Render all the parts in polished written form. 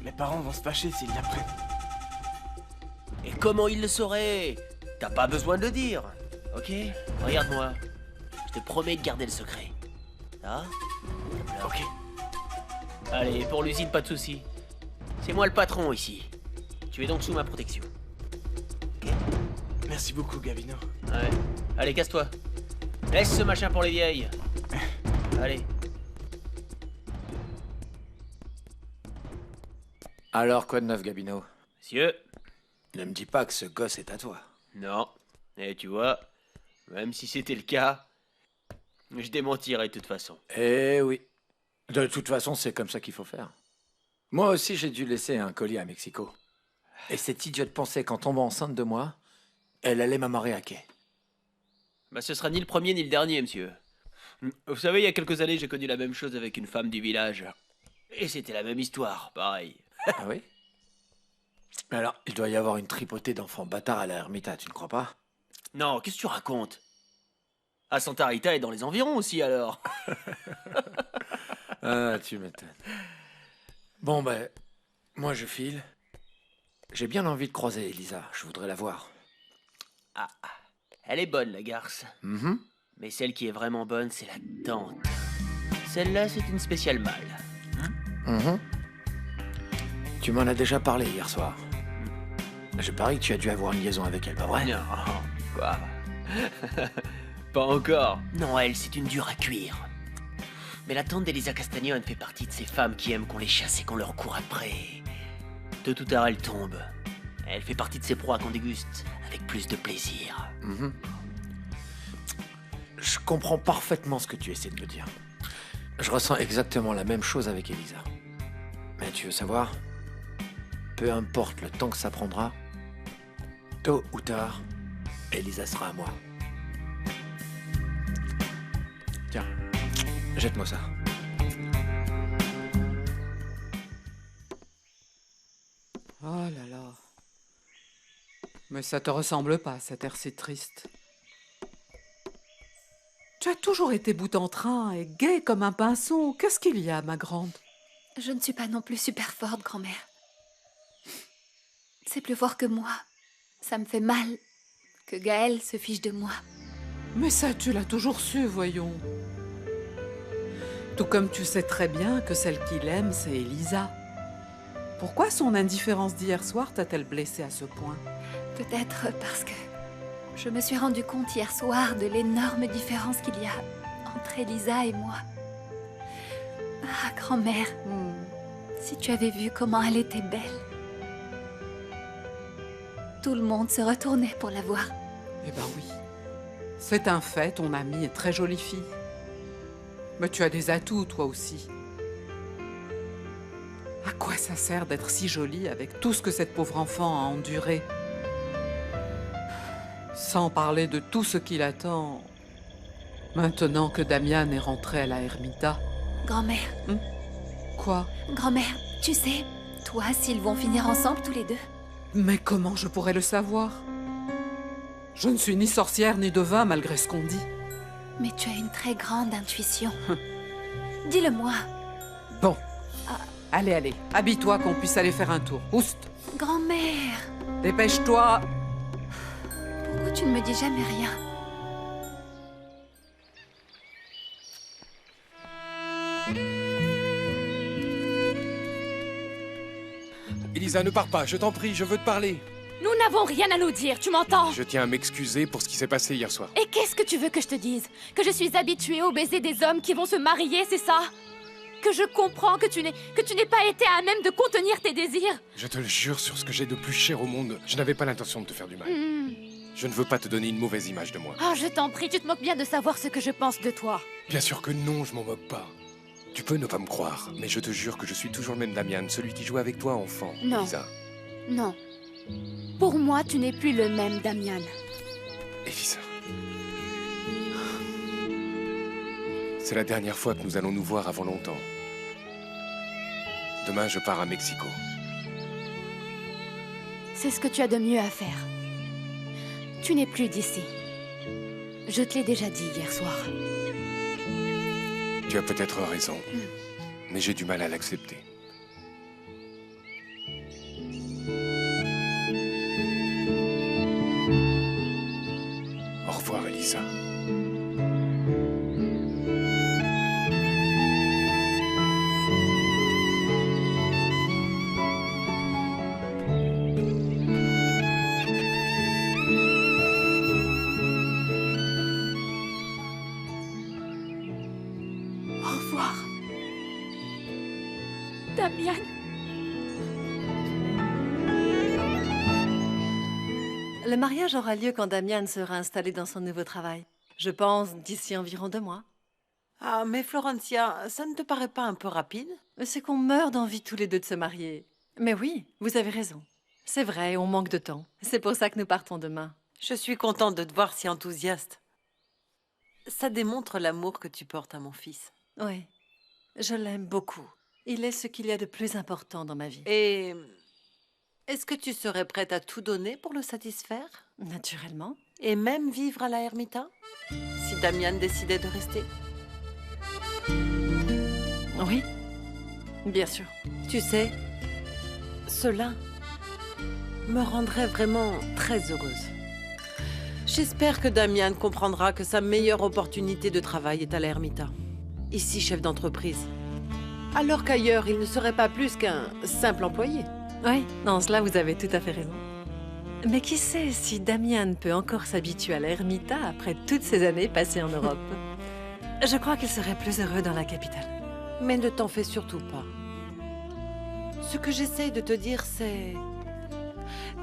Mes parents vont se fâcher s'ils l'apprennent. Et comment ils le sauraient? T'as pas besoin de le dire, ok? Regarde-moi. Je te promets de garder le secret. Ah? Ok. Allez, pour l'usine, pas de soucis. C'est moi le patron ici. Tu es donc sous ma protection. Ok? Merci beaucoup, Gavino. Ouais. Allez, casse-toi. Laisse ce machin pour les vieilles. Allez. Alors, quoi de neuf, Gabino? Monsieur? Ne me dis pas que ce gosse est à toi. Non. Et tu vois, même si c'était le cas, je démentirais de toute façon. Eh oui. De toute façon, c'est comme ça qu'il faut faire. Moi aussi, j'ai dû laisser un colis à Mexico. Et cette idiote pensait qu'en tombant enceinte de moi, elle allait m'amarrer à quai. Bah ce sera ni le premier ni le dernier, monsieur. Vous savez, il y a quelques années, j'ai connu la même chose avec une femme du village. Et c'était la même histoire, pareil. Ah oui? Mais alors, il doit y avoir une tripotée d'enfants bâtards à la Ermita, tu ne crois pas? Non, qu'est-ce que tu racontes? Ah, Santa Rita est dans les environs aussi, alors. Ah, tu m'étonnes. Bon, ben, moi je file. J'ai bien envie de croiser Elisa, je voudrais la voir. Ah, elle est bonne, la garce. Mhm. Mais celle qui est vraiment bonne, c'est la tante. Celle-là, c'est une spéciale mâle. Mhm. Tu m'en as déjà parlé hier soir. Je parie que tu as dû avoir une liaison avec elle, pas vrai? Non, quoi? Pas encore. Non, elle, c'est une dure à cuire. Mais la tante d'Elisa Castagnone fait partie de ces femmes qui aiment qu'on les chasse et qu'on leur court après. Tôt ou tard, elle tombe. Elle fait partie de ces proies qu'on déguste avec plus de plaisir. Mhm. Je comprends parfaitement ce que tu essaies de me dire. Je ressens exactement la même chose avec Elisa. Mais tu veux savoir? Peu importe le temps que ça prendra, tôt ou tard, Elisa sera à moi. Tiens, jette-moi ça. Oh là là. Mais ça te ressemble pas, cet air si triste. Tu as toujours été bout en train et gaie comme un pinson. Qu'est-ce qu'il y a, ma grande? Je ne suis pas non plus super forte, grand-mère. C'est plus fort que moi. Ça me fait mal que Gaël se fiche de moi. Mais ça, tu l'as toujours su, voyons. Tout comme tu sais très bien que celle qu'il aime, c'est Elisa. Pourquoi son indifférence d'hier soir t'a-t-elle blessée à ce point? Peut-être parce que je me suis rendu compte hier soir de l'énorme différence qu'il y a entre Elisa et moi. Ah, grand-mère, si tu avais vu comment elle était belle. Tout le monde se retournait pour la voir. Eh ben oui. C'est un fait, ton amie est très jolie fille. Mais tu as des atouts, toi aussi. À quoi ça sert d'être si jolie avec tout ce que cette pauvre enfant a enduré? Sans parler de tout ce qui l'attend, maintenant que Damian est rentré à la Ermita. Grand-mère, Quoi? grand-mère, tu sais, toi, s'ils vont finir ensemble tous les deux. Mais comment je pourrais le savoir? Je ne suis ni sorcière ni devin, malgré ce qu'on dit. Mais tu as une très grande intuition. Dis-le-moi. Bon. Allez, allez, habille-toi qu'on puisse aller faire un tour. Oust! Grand-mère, Dépêche-toi! pourquoi tu ne me dis jamais rien? Elisa, ne pars pas, je t'en prie, je veux te parler. Nous n'avons rien à nous dire, tu m'entends? Je tiens à m'excuser pour ce qui s'est passé hier soir. Et qu'est-ce que tu veux que je te dise? Que je suis habituée au baiser des hommes qui vont se marier, c'est ça? Que je comprends que tu n'aies pas été à même de contenir tes désirs? Je te le jure sur ce que j'ai de plus cher au monde, je n'avais pas l'intention de te faire du mal. Je ne veux pas te donner une mauvaise image de moi. Oh, je t'en prie, tu te moques bien de savoir ce que je pense de toi. Bien sûr que non, je m'en moque pas. Tu peux ne pas me croire, mais je te jure que je suis toujours le même Damian, celui qui jouait avec toi enfant, Non. Elisa. Non. Pour moi, tu n'es plus le même Damian. Elisa. C'est la dernière fois que nous allons nous voir avant longtemps. Demain, je pars à Mexico. C'est ce que tu as de mieux à faire. Tu n'es plus d'ici. Je te l'ai déjà dit hier soir. Tu as peut-être raison, mais j'ai du mal à l'accepter. Elisa. Au revoir. Damian. Le mariage aura lieu quand Damian sera installé dans son nouveau travail. Je pense d'ici environ 2 mois. Ah, mais Florencia, ça ne te paraît pas un peu rapide? C'est qu'on meurt d'envie tous les deux de se marier. Mais oui, vous avez raison. C'est vrai, on manque de temps. C'est pour ça que nous partons demain. Je suis contente de te voir si enthousiaste. Ça démontre l'amour que tu portes à mon fils. Oui, je l'aime beaucoup. Il est ce qu'il y a de plus important dans ma vie. Et est-ce que tu serais prête à tout donner pour le satisfaire? Naturellement. Et même vivre à la Ermita? Si Damian décidait de rester? Oui, bien sûr. Tu sais, cela me rendrait vraiment très heureuse. J'espère que Damian comprendra que sa meilleure opportunité de travail est à la Ermita. Ici, chef d'entreprise. Alors qu'ailleurs, il ne serait pas plus qu'un simple employé. Oui, dans cela, vous avez tout à fait raison. Mais qui sait si Damian peut encore s'habituer à l'ermita après toutes ces années passées en Europe. Je crois qu'il serait plus heureux dans la capitale. Mais ne t'en fais surtout pas. Ce que j'essaye de te dire, c'est...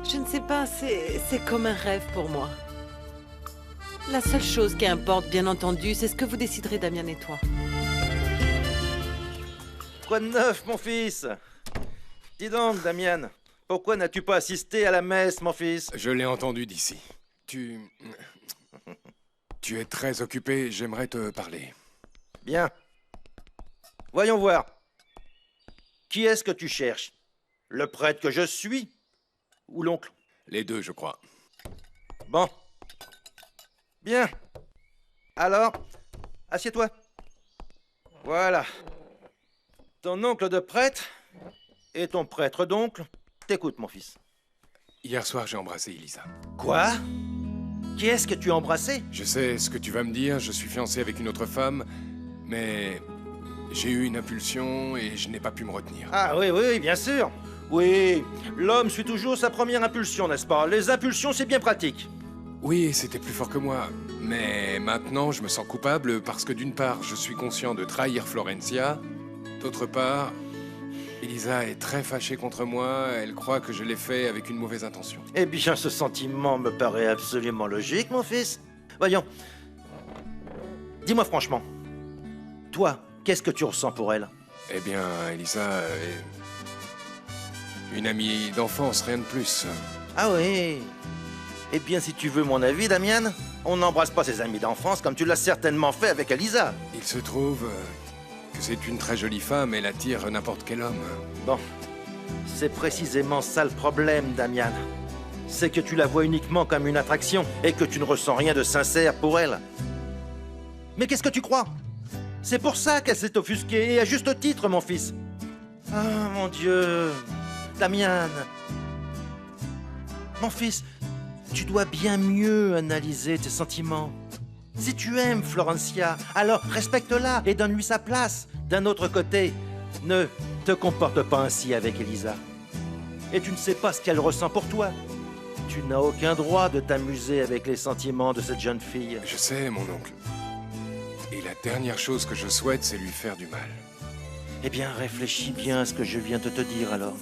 Je ne sais pas, c'est comme un rêve pour moi. La seule chose qui importe, bien entendu, c'est ce que vous déciderez, Damian et toi. Quoi de neuf, mon fils? Dis donc, Damian, pourquoi n'as-tu pas assisté à la messe, mon fils? Je l'ai entendu d'ici. Tu es très occupé, j'aimerais te parler. Bien. Voyons voir. Qui est-ce que tu cherches? Le prêtre que je suis? Ou l'oncle? Les deux, je crois. Bon. Bien. Alors, assieds-toi. Voilà. Ton oncle de prêtre et ton prêtre d'oncle t'écoute, mon fils. Hier soir, j'ai embrassé Elisa. Quoi? Qui est-ce que tu as embrassé? Je sais ce que tu vas me dire, je suis fiancé avec une autre femme, mais j'ai eu une impulsion et je n'ai pas pu me retenir. Ah oui, oui, bien sûr. Oui, l'homme suit toujours sa première impulsion, n'est-ce pas? Les impulsions, c'est bien pratique. Oui, c'était plus fort que moi, mais maintenant je me sens coupable parce que d'une part, je suis conscient de trahir Florencia, d'autre part, Elisa est très fâchée contre moi, elle croit que je l'ai fait avec une mauvaise intention. Eh bien, ce sentiment me paraît absolument logique, mon fils. Voyons. Dis-moi franchement, toi, qu'est-ce que tu ressens pour elle? Eh bien, Elisa est une amie d'enfance, rien de plus. Ah oui. Eh bien, si tu veux mon avis, Damian, on n'embrasse pas ses amis d'enfance comme tu l'as certainement fait avec Elisa. Il se trouve que c'est une très jolie femme, elle attire n'importe quel homme. Bon, c'est précisément ça le problème, Damian. C'est que tu la vois uniquement comme une attraction et que tu ne ressens rien de sincère pour elle. Mais qu'est-ce que tu crois? C'est pour ça qu'elle s'est offusquée, et à juste titre, mon fils. Ah, mon Dieu. Damian. Mon fils, tu dois bien mieux analyser tes sentiments. Si tu aimes Florencia, alors respecte-la et donne-lui sa place. D'un autre côté, ne te comporte pas ainsi avec Elisa. Et tu ne sais pas ce qu'elle ressent pour toi. Tu n'as aucun droit de t'amuser avec les sentiments de cette jeune fille. Je sais, mon oncle. Et la dernière chose que je souhaite, c'est lui faire du mal. Eh bien, réfléchis bien à ce que je viens de te dire alors.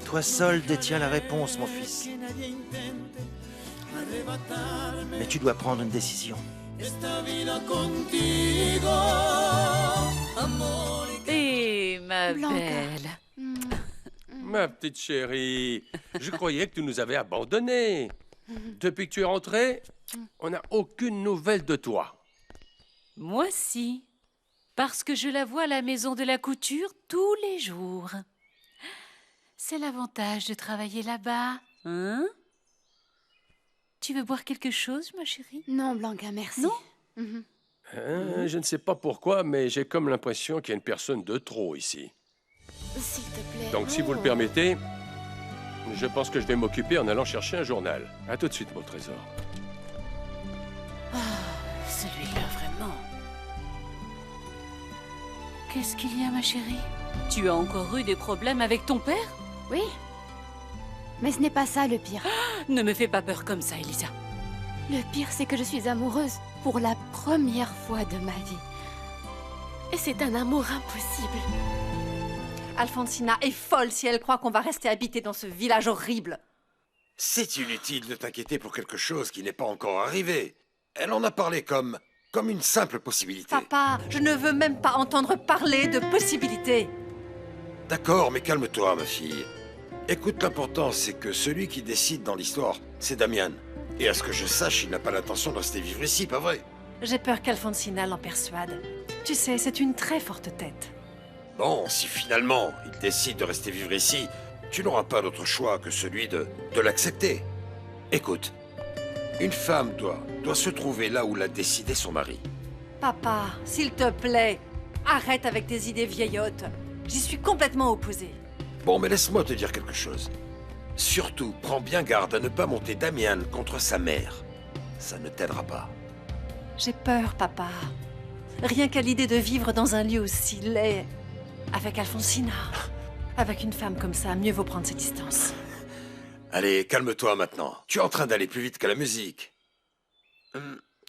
Toi seul détiens la réponse, mon fils. Mais tu dois prendre une décision. Et ma Blanca. belle. Ma petite chérie, je croyais que tu nous avais abandonnés. Depuis que tu es rentrée, on n'a aucune nouvelle de toi. Moi si, parce que je la vois à la maison de la couture tous les jours. C'est l'avantage de travailler là-bas, hein? Tu veux boire quelque chose, ma chérie? Non, Blanca, merci. Non? Mhm. Je ne sais pas pourquoi, mais j'ai comme l'impression qu'il y a une personne de trop ici. S'il te plaît. Donc, si vous le permettez, je pense que je vais m'occuper en allant chercher un journal. À tout de suite, mon trésor. Qu'est-ce qu'il y a, ma chérie? Tu as encore eu des problèmes avec ton père? Oui. Mais ce n'est pas ça le pire. Ne me fais pas peur comme ça, Elisa. Le pire, c'est que je suis amoureuse pour la première fois de ma vie. Et c'est un amour impossible. Alfonsina est folle si elle croit qu'on va rester habité dans ce village horrible. C'est inutile de t'inquiéter pour quelque chose qui n'est pas encore arrivé. Elle en a parlé comme une simple possibilité. Papa, je ne veux même pas entendre parler de possibilités. D'accord, mais calme-toi, ma fille. Écoute, l'important, c'est que celui qui décide dans l'histoire, c'est Damian. Et à ce que je sache, il n'a pas l'intention de rester vivre ici, pas vrai? J'ai peur qu'Alfonsina l'en persuade. Tu sais, c'est une très forte tête. Bon, si finalement il décide de rester vivre ici, tu n'auras pas d'autre choix que celui de l'accepter. Écoute, une femme doit se trouver là où l'a décidé son mari. Papa, s'il te plaît, arrête avec tes idées vieillottes. J'y suis complètement opposée. Bon, mais laisse-moi te dire quelque chose. Surtout, prends bien garde à ne pas monter Damian contre sa mère. Ça ne t'aidera pas. J'ai peur, papa. Rien qu'à l'idée de vivre dans un lieu aussi laid, avec Alfonsina. Avec une femme comme ça, mieux vaut prendre ses distances. Allez, calme-toi maintenant. Tu es en train d'aller plus vite que la musique.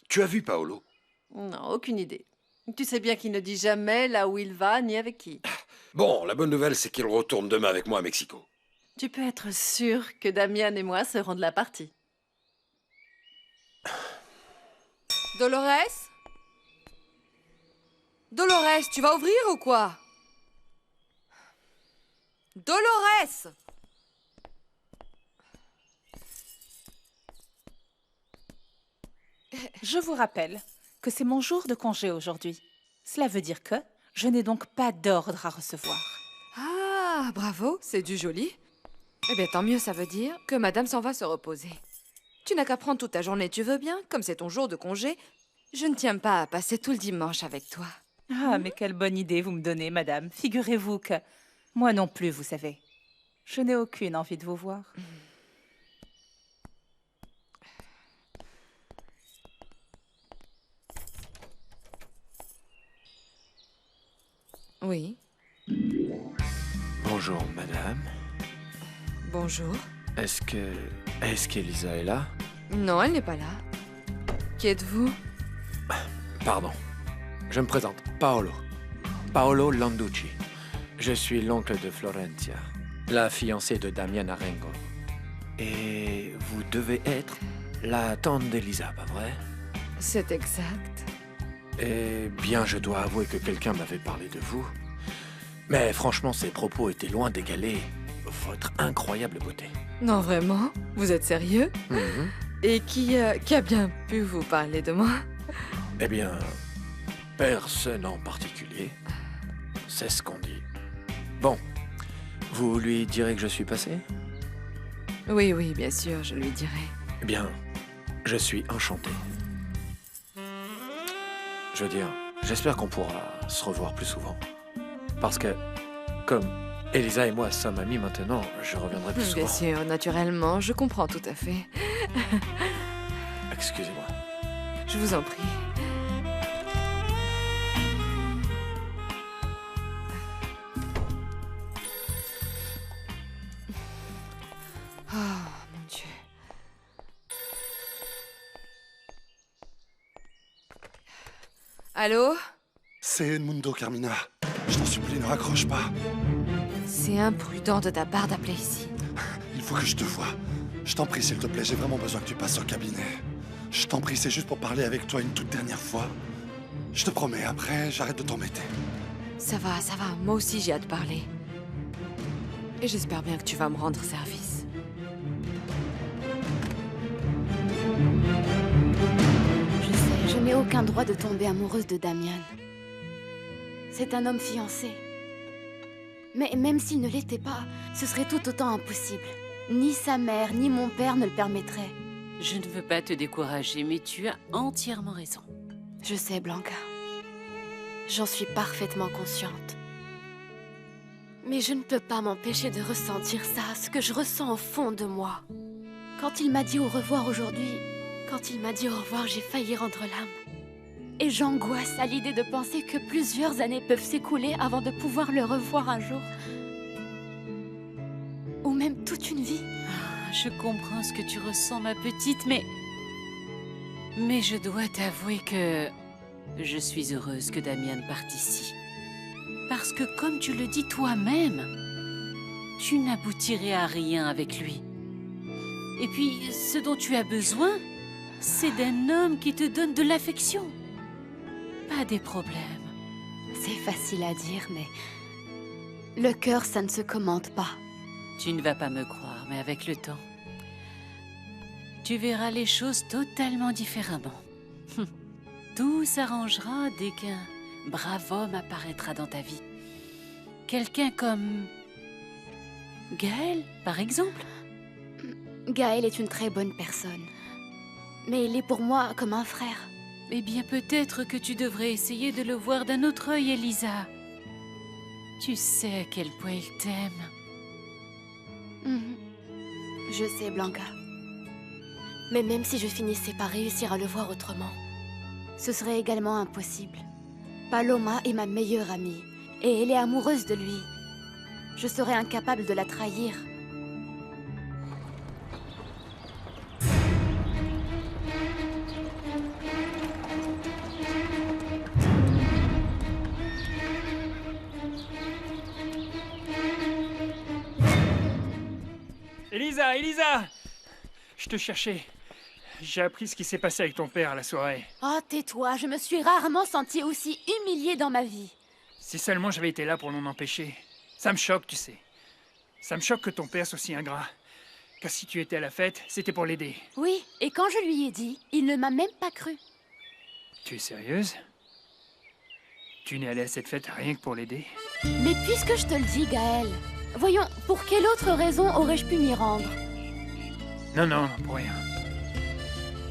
Tu as vu Paolo? Non, aucune idée. Tu sais bien qu'il ne dit jamais là où il va, ni avec qui. Bon, la bonne nouvelle, c'est qu'il retourne demain avec moi à Mexico. Tu peux être sûr que Damian et moi serons de la partie. Dolores? Dolores, tu vas ouvrir ou quoi? Dolores! Je vous rappelle que c'est mon jour de congé aujourd'hui. Cela veut dire que je n'ai donc pas d'ordre à recevoir. Ah, bravo, c'est du joli. Eh bien, tant mieux, ça veut dire que madame s'en va se reposer. Tu n'as qu'à prendre toute ta journée, tu veux bien? Comme c'est ton jour de congé, je ne tiens pas à passer tout le dimanche avec toi. Ah, mais quelle bonne idée vous me donnez, madame. Figurez-vous que moi non plus, vous savez. Je n'ai aucune envie de vous voir. Oui. Bonjour, madame. Bonjour. Est-ce qu'Elisa est là? Non, elle n'est pas là. Qui êtes-vous? Pardon. Je me présente. Paolo. Paolo Landucci. Je suis l'oncle de Florencia, la fiancée de Damian Arengo. Et vous devez être la tante d'Elisa, pas vrai? C'est exact. Eh bien, je dois avouer que quelqu'un m'avait parlé de vous. Mais franchement, ses propos étaient loin d'égaler votre incroyable beauté. Non, vraiment? Vous êtes sérieux? Et qui a bien pu vous parler de moi? Eh bien, personne en particulier. C'est ce qu'on dit. Bon, vous lui direz que je suis passé? Oui, oui, bien sûr, je lui dirai. Eh bien, je suis enchanté. Je veux dire, j'espère qu'on pourra se revoir plus souvent. Parce que, comme Elisa et moi sommes amis maintenant, je reviendrai plus souvent. Bien sûr, naturellement, je comprends tout à fait. Excusez-moi. Je vous en prie. Oh, mon Dieu. Allô? C'est Edmundo, Carmina. Je t'en supplie, ne raccroche pas. C'est imprudent de ta part d'appeler ici. Il faut que je te voie. Je t'en prie, s'il te plaît, j'ai vraiment besoin que tu passes au cabinet. Je t'en prie, c'est juste pour parler avec toi une toute dernière fois. Je te promets, après, j'arrête de t'embêter. Ça va, moi aussi j'ai hâte de parler. Et j'espère bien que tu vas me rendre service. Je sais, je n'ai aucun droit de tomber amoureuse de Damian. C'est un homme fiancé. Mais même s'il ne l'était pas, ce serait tout autant impossible. Ni sa mère, ni mon père ne le permettraient. Je ne veux pas te décourager, mais tu as entièrement raison. Je sais, Blanca. J'en suis parfaitement consciente. Mais je ne peux pas m'empêcher de ressentir ça, ce que je ressens au fond de moi. Quand il m'a dit au revoir aujourd'hui, quand il m'a dit au revoir, j'ai failli rendre l'âme. Et j'angoisse à l'idée de penser que plusieurs années peuvent s'écouler avant de pouvoir le revoir un jour. Ou même toute une vie. Je comprends ce que tu ressens, ma petite, mais je dois t'avouer que je suis heureuse que Damian parte ici. Parce que, comme tu le dis toi-même, tu n'aboutirais à rien avec lui. Et puis, ce dont tu as besoin, c'est d'un homme qui te donne de l'affection. Pas des problèmes. C'est facile à dire, mais le cœur, ça ne se commande pas. Tu ne vas pas me croire, mais avec le temps, tu verras les choses totalement différemment. Tout s'arrangera dès qu'un brave homme apparaîtra dans ta vie. Quelqu'un comme Gaël, par exemple. Gaël est une très bonne personne. Mais il est pour moi comme un frère. Eh bien, peut-être que tu devrais essayer de le voir d'un autre œil, Elisa. Tu sais à quel point il t'aime. Je sais, Blanca. Mais même si je finissais par réussir à le voir autrement, ce serait également impossible. Paloma est ma meilleure amie, et elle est amoureuse de lui. Je serais incapable de la trahir. Elisa, Elisa! Je te cherchais. J'ai appris ce qui s'est passé avec ton père à la soirée. Oh, tais-toi, je me suis rarement sentie aussi humiliée dans ma vie. Si seulement j'avais été là pour l'en empêcher. Ça me choque, tu sais. Ça me choque que ton père soit si ingrat. Car si tu étais à la fête, c'était pour l'aider. Oui, et quand je lui ai dit, il ne m'a même pas cru. Tu es sérieuse? Tu n'es allée à cette fête rien que pour l'aider? Mais puisque je te le dis, Gaël, voyons, pour quelle autre raison aurais-je pu m'y rendre? Non, non, pour rien.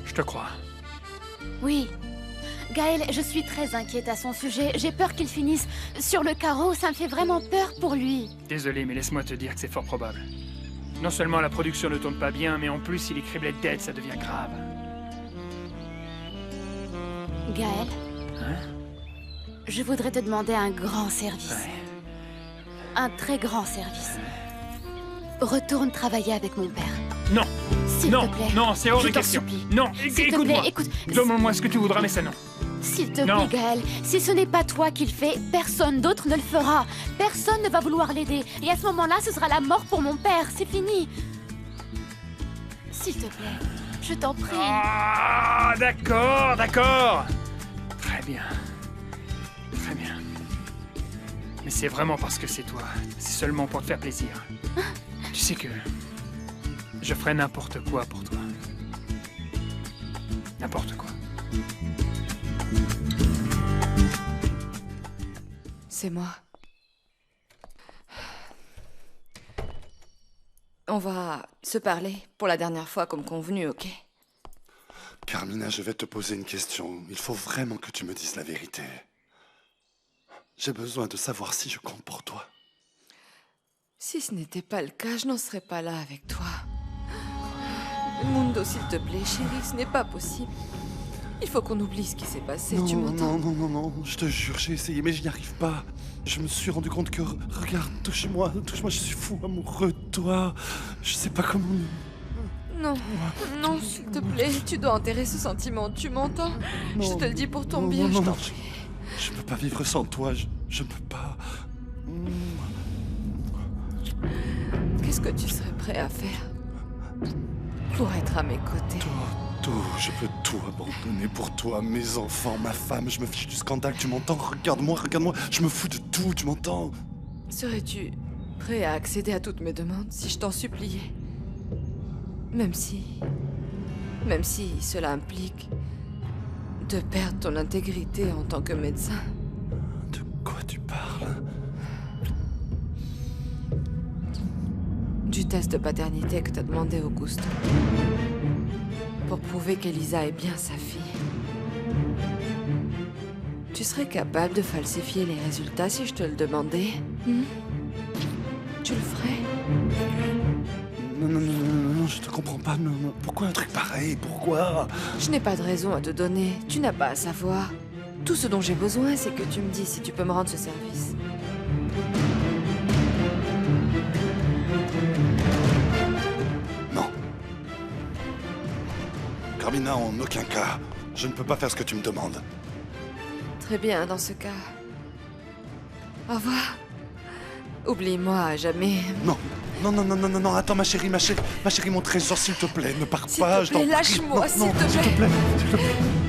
Je te crois. Oui. Gaël, je suis très inquiète à son sujet. J'ai peur qu'il finisse sur le carreau. Ça me fait vraiment peur pour lui. Désolé, mais laisse-moi te dire que c'est fort probable. Non seulement la production ne tourne pas bien, mais en plus, il est criblé de dettes, ça devient grave. Gaël, Hein? je voudrais te demander un grand service. Un très grand service. Retourne travailler avec mon père. Non. S'il Non, te plaît. non, c'est hors Je de t'en question. supplie. Non, S'il te écoute-moi. plaît, écoute. Demande-moi ce que tu voudras, mais ça non. S'il te Non. plaît, Gaël, si ce n'est pas toi qui le fais, personne d'autre ne le fera. Personne ne va vouloir l'aider. Et à ce moment-là, ce sera la mort pour mon père. C'est fini. S'il te plaît, je t'en prie. Ah, d'accord, d'accord. Très bien. Très bien. Mais c'est vraiment parce que c'est toi. C'est seulement pour te faire plaisir. Tu sais que je ferais n'importe quoi pour toi. N'importe quoi. C'est moi. On va se parler pour la dernière fois comme convenu, ok? Carmina, je vais te poser une question. Il faut vraiment que tu me dises la vérité. J'ai besoin de savoir si je compte pour toi. Si ce n'était pas le cas, je n'en serais pas là avec toi. Mundo, s'il te plaît, chérie, ce n'est pas possible. Il faut qu'on oublie ce qui s'est passé, Non, tu m'entends? non, je te jure, j'ai essayé, mais je n'y arrive pas. Je me suis rendu compte que... Regarde, touche-moi, je suis fou amoureux de toi. Je sais pas comment... Non, non, s'il te plaît, tu dois enterrer ce sentiment, tu m'entends? Je te le dis pour ton bien, je t'en prie. Je ne peux pas vivre sans toi, je ne peux pas... Qu'est-ce que tu serais prêt à faire pour être à mes côtés? Tout, je peux tout abandonner pour toi, mes enfants, ma femme, je me fiche du scandale, tu m'entends? Regarde-moi, je me fous de tout, tu m'entends? Serais-tu prêt à accéder à toutes mes demandes si je t'en suppliais? Même si cela implique de perdre ton intégrité en tant que médecin. De quoi tu parles? Du test de paternité que t'as demandé Augusto. Pour prouver qu'Elisa est bien sa fille. Tu serais capable de falsifier les résultats si je te le demandais? Tu le ferais? Non, je te comprends pas. Non. Pourquoi un truc pareil? Pourquoi? Je n'ai pas de raison à te donner. Tu n'as pas à savoir. Tout ce dont j'ai besoin, c'est que tu me dis si tu peux me rendre ce service. Non. Carmina, en aucun cas. Je ne peux pas faire ce que tu me demandes. Très bien, dans ce cas. Au revoir. Oublie-moi à jamais. Non. Non, attends, ma chérie, mon trésor, s'il te plaît, ne pars pas, je t'en S'il te plaît, prie. lâche-moi, Non, s'il te plaît. S'il te plaît.